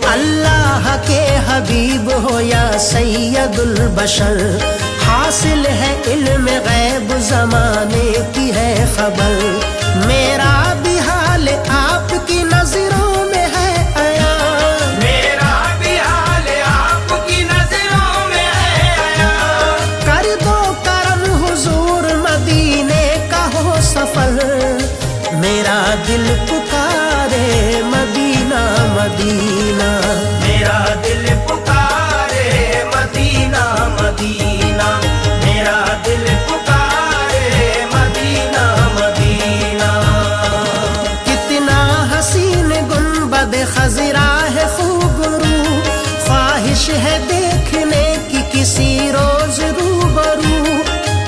[SPEAKER 1] अल्लाह के हबीब हो या सैयदुल बशर, हासिल है इल्म गैब ज़माने की है खबर, मेरा भी हाल आपकी नजरों में है आया,
[SPEAKER 2] मेरा भी हाल आपकी नजरों में है आया।
[SPEAKER 1] कर दो करम हुजूर मदीने का हो सफर, मेरा दिल पुकारे मदीना मदीना,
[SPEAKER 2] मेरा दिल पुकारे मदीना मदीना, मेरा दिल पुकारे मदीना मदीना।
[SPEAKER 1] कितना हसीन गुंबद खजरा है खूब रू, ख्वाहिश है देखने की किसी रोज रूबरू,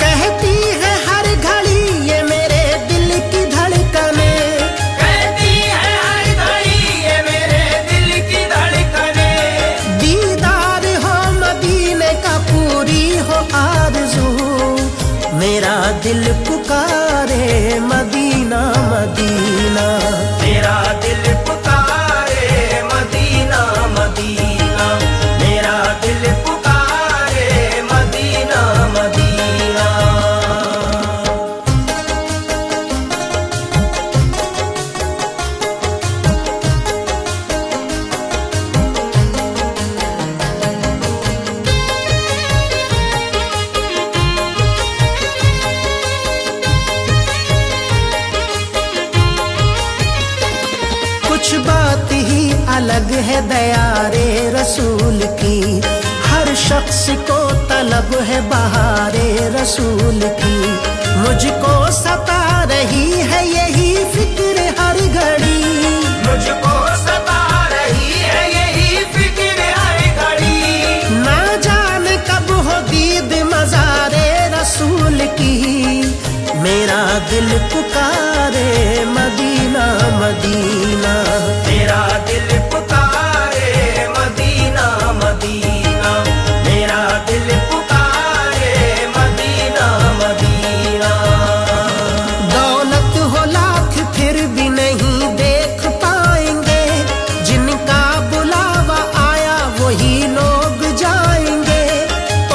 [SPEAKER 1] कहती है हर घड़ी ये मेरे दिल की धड़कने,
[SPEAKER 2] कहती है हर घड़ी ये मेरे दिल की धड़कने।
[SPEAKER 1] दीदार हो मदीने का पूरी हो आरज़ू, मेरा दिल पुकारे मदीना मदीना,
[SPEAKER 2] मेरा दिल पुकारे मदीना मदीना, मेरा दिल पुकारे मदीना मदीना।
[SPEAKER 1] कुछ बात ही अलग है दयारे रसूल की, हर शख्स को तलब है बहारे रसूल की, मुझको सता रही है यही फिक्र हर घड़ी,
[SPEAKER 2] मुझको सता रही है यही फिक्र हर घड़ी।
[SPEAKER 1] ना जाने कब हो दीद मज़ारे रसूल की, मेरा दिल पुकारे मदीना मदीना,
[SPEAKER 2] मेरा दिल पुकारे मदीना मदीना, मेरा दिल पुकारे मदीना मदीना।
[SPEAKER 1] दौलत हो लाख फिर भी नहीं देख पाएंगे, जिनका बुलावा आया वही लोग जाएंगे,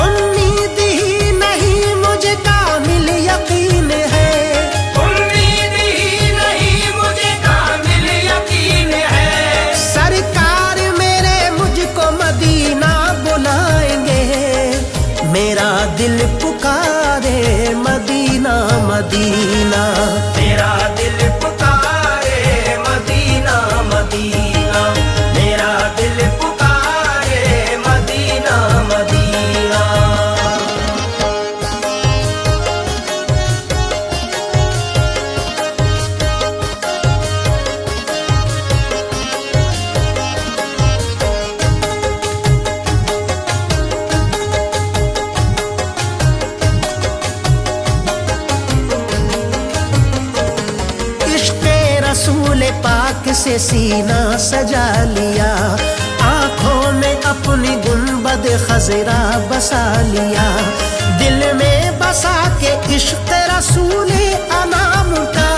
[SPEAKER 1] उम्मीद ही नहीं मुझे कामिल यकीन है,
[SPEAKER 2] उम्मीद ही नहीं मुझे कामिल यकीन है।
[SPEAKER 1] सरकार मेरे मुझको मदीना बुलाएंगे, मेरा दिल पुकारे मदीना मदीना,
[SPEAKER 2] मेरा दिल पुकारे मदीना मदीना, मेरा दिल पुकारे मदीना मदीना।
[SPEAKER 1] इश्क़े रसूल पाक से सीना सजा लिया, आँखों में अपनी गुंबद खजरा बसा लिया, दिल में बसा के इश्क़ रसूल अनाम का,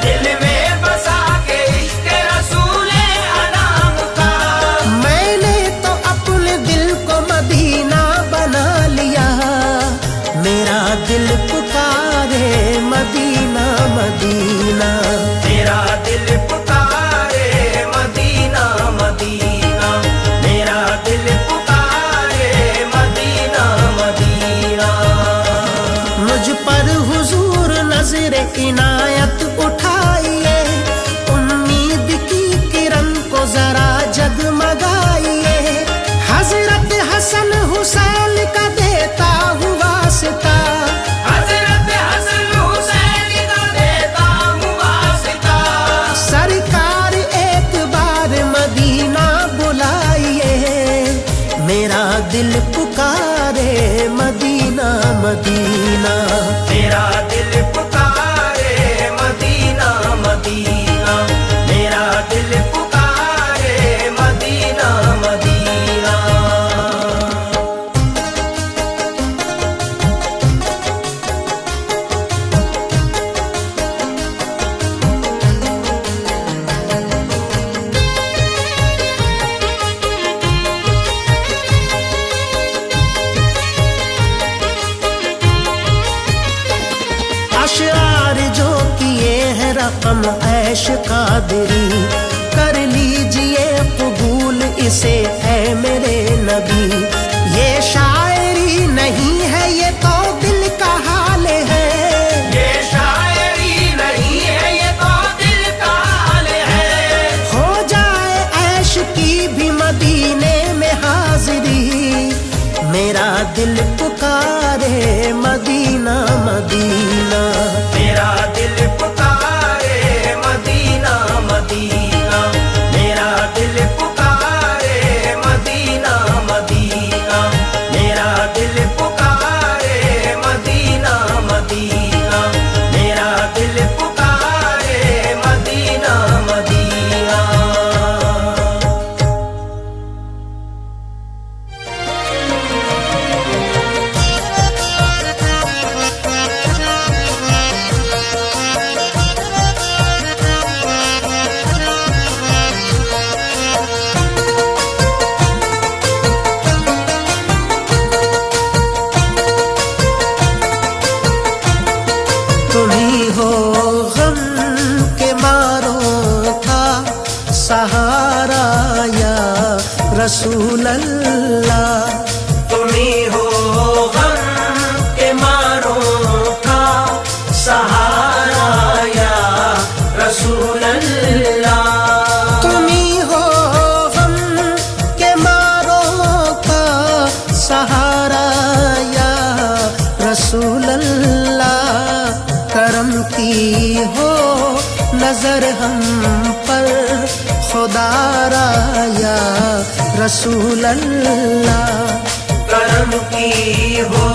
[SPEAKER 2] दिल में बसा के इश्क रसूले अनाम का।
[SPEAKER 1] मैंने तो अपने दिल को मदीना बना लिया, मेरा दिल पुकारे मदीना मदीना,
[SPEAKER 2] मेरा दिल पुकारे मदीना मदीना, मेरा दिल पुकारे मदीना मदीना।
[SPEAKER 1] मुझ पर हुजूर नजर इनायत उठाइए, उम्मीद की किरण को जरा जगमगाइए, हजरत हसन हुसैन का देता हुआ सिता,
[SPEAKER 2] हजरत हसन हुसैन का देता हुआ सिता।
[SPEAKER 1] सरकार एक बार मदीना बुलाइए, मेरा दिल पुकारे मदीना मदीना,
[SPEAKER 2] मेरा दिल पुकारे मदीना
[SPEAKER 1] रकम ऐश कादरी, कर लीजिए कबूल इसे है मेरे नबी। ये शायरी नहीं है ये तो दिल का हाल है,
[SPEAKER 2] ये शायरी नहीं है ये तो दिल का हाल है।
[SPEAKER 1] हो जाए ऐश की भी मदीने में हाजिरी, मेरा दिल पुकारे मदीना मदीना,
[SPEAKER 2] मेरा दिल पुकारे मदीना मदीना, मेरा दिल पुकारे मदीना मदीना, मेरा दिल पुकारे मदीना मदीना, मेरा दिल पुकारे मदीना मदीना।
[SPEAKER 1] तुम ही हो गम के मारों का सहारा या रसूल अल्लाह।
[SPEAKER 2] तुम ही हो गम के मारों का सहारा या रसूल अल्लाह।
[SPEAKER 1] तुम ही हो गम के मारों का सहारा या रसूल अल्लाह। करम की हो नजर हम पर खुदारा या रसूल अल्लाह।
[SPEAKER 2] करम की हो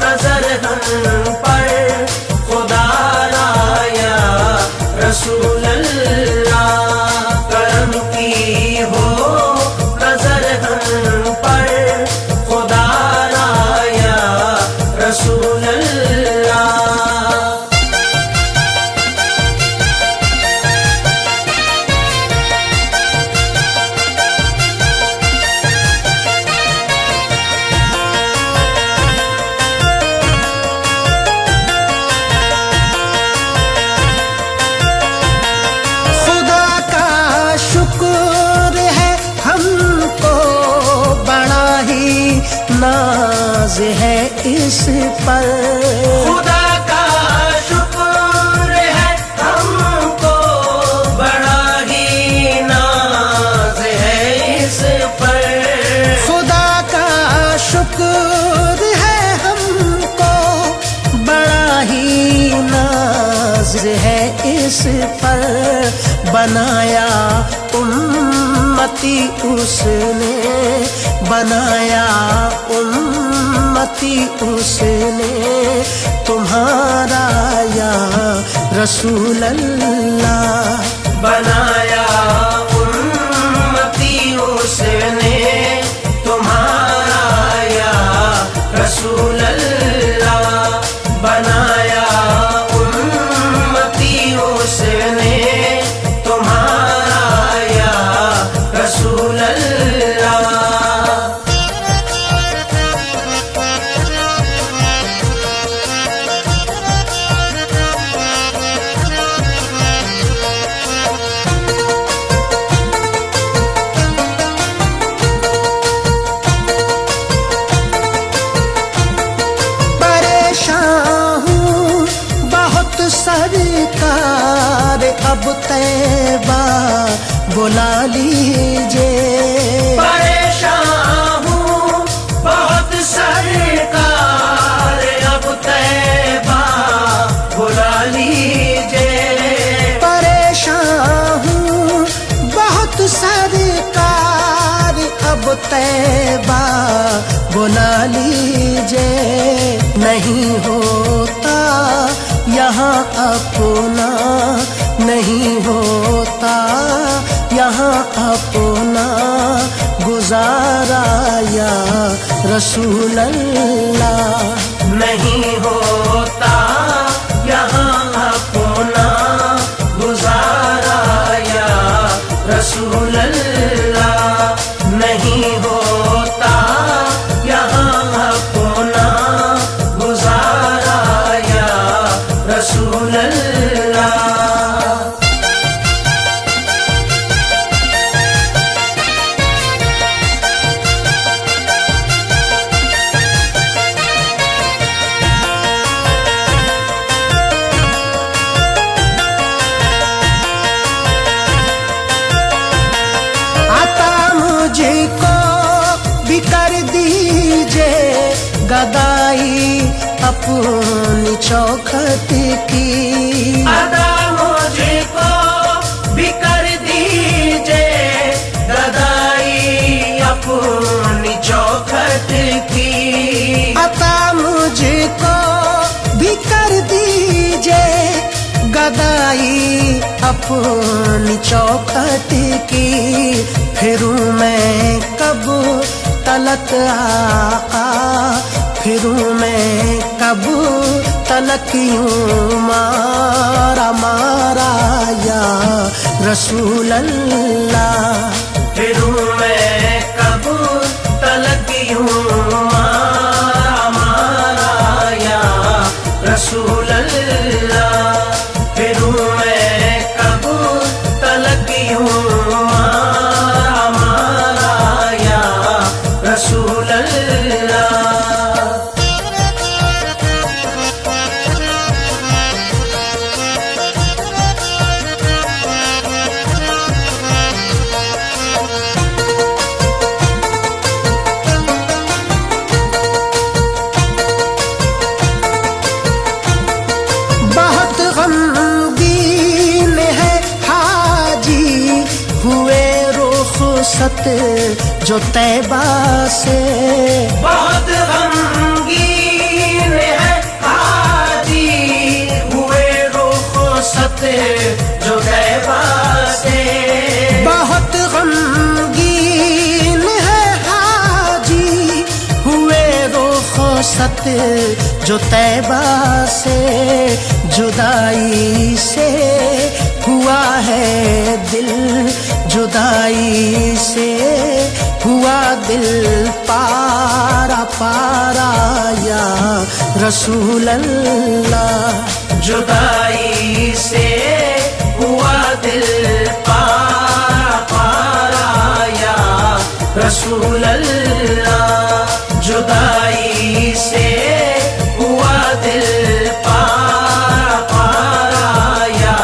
[SPEAKER 2] नजर हम पर खुदारा या रसूल अल्लाह। करम की हो नजर हम पर खुदारा या रसूल अल्लाह।
[SPEAKER 1] खुदा का शुक्र है हमको, बड़ा ही नाज है इस पर।
[SPEAKER 2] खुदा का शुक्र है हमको, बड़ा ही नाज है इस पर।
[SPEAKER 1] खुदा का शुक्र है हमको, बड़ा ही नाज है इस पर। बनाया उम्मती उसने, बनाया उम्मती उसने तुम्हारा या रसूल अल्लाह।
[SPEAKER 2] बनाया उम्मती उसने तुम्हारा या रसूल अल्लाह। बनाया उम्मती उसने तुम्हारा या रसूल अल्लाह।
[SPEAKER 1] परेशान हूँ बहुत सरकार, अब तैबा बुला लीजिए।
[SPEAKER 2] परेशान हूँ बहुत सरकार, अब तैबा बुला लीजिए।
[SPEAKER 1] परेशान हूँ बहुत सरकार, अब तैबा बुला लीजिए। नहीं होता यहाँ अपना, नहीं होता यहाँ अपना गुजारा या रसूल अल्लाह।
[SPEAKER 2] नहीं होता यहाँ अपना गुजारा या रसूल अल्लाह। नहीं होता यहाँ अपना गुजारा या रसूल अल्लाह।
[SPEAKER 1] अपनी चौखट की।
[SPEAKER 2] अदा मुझको भी कर दीजिए गदाई अपनी चौखट की।
[SPEAKER 1] अता मुझको भी कर दीजिए गदाई अपनी चौखट की। फिरूं मैं कब तलक आका, फिरूं मैं कब तलक यूं मारा मारा या रसूल अल्लाह।
[SPEAKER 2] फिरूं मैं कब तलक यूं मारा मारा या रसूल अल्लाह। फिरूं मैं कब तलक यूं मारा मारा या रसूल अल्लाह।
[SPEAKER 1] बहुत गमगीन है हाजी हुए रुखसत जो तैबा से।
[SPEAKER 2] बहुत गमगीन है हाजी हुए रुखसत जो तैबा से।
[SPEAKER 1] बहुत गमगीन है हाजी हुए रुखसत जो तैबा से। जुदाई से हुआ है दिल, जुदाई से हुआ दिल पारा पारा या रसूल अल्लाह।
[SPEAKER 2] जुदाई से हुआ दिल पारा पारा या रसूल अल्लाह। जुदाई से हुआ दिल पारा पारा या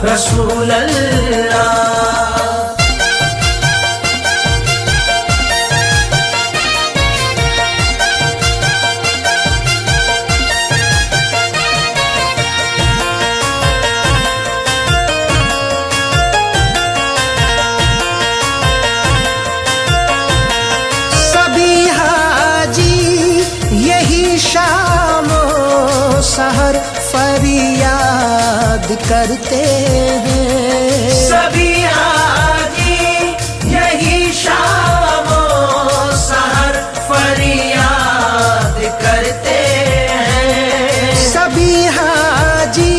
[SPEAKER 2] रसूल अल्लाह।
[SPEAKER 1] सहर फरियाद करते हैं।
[SPEAKER 2] सभी हाजी यही शामो सहर फरियाद करते हैं।
[SPEAKER 1] सभी हाजी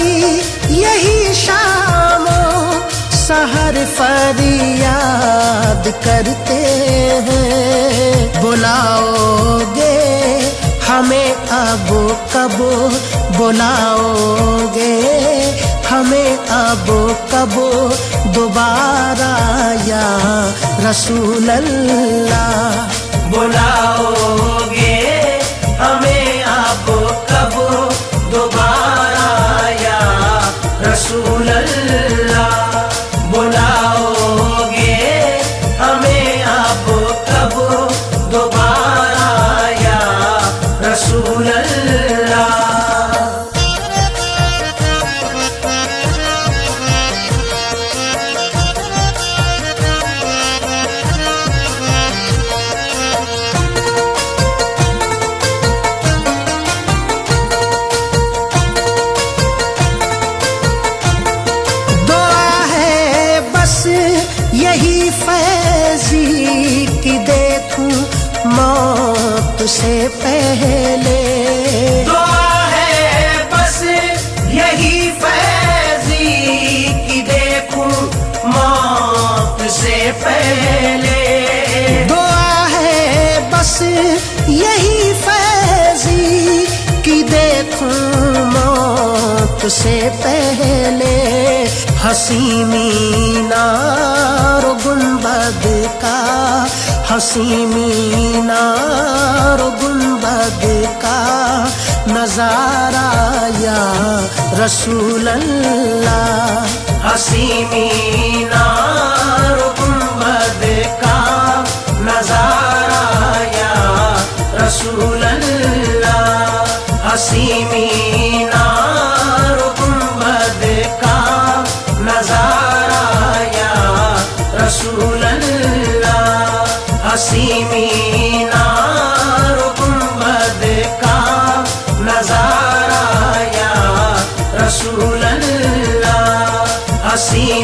[SPEAKER 1] यही शामो सहर फरियाद करते हैं। बुलाओगे हमें अब कब बुलाओगे, हमें अब कब दोबारा या रसूल अल्लाह।
[SPEAKER 2] बुलाओगे हमें अब कब दोबारा या रसूल अल्लाह। बुलाओगे हमें अब कब दोबारा या रसूल अल्लाह।
[SPEAKER 1] यही फैजी की देखूं मौत से पहले।
[SPEAKER 2] दुआ है बस यही फैजी की देखूं मौत से पहले।
[SPEAKER 1] दुआ है बस यही फैजी की देखूं मौत से पहले। हसी मीनार गुंबद का, हसी मीनार गुंबद का नजारा या रसूल अल्लाह।
[SPEAKER 2] हसी मीनार गुंबद का नजारा या रसूल अल्लाह।
[SPEAKER 1] हसी मीनार गुंबद का नजारा या रसूल अल्लाह। हसी मीनार गुंबद का नजारा या रसूल अल्लाह। हसी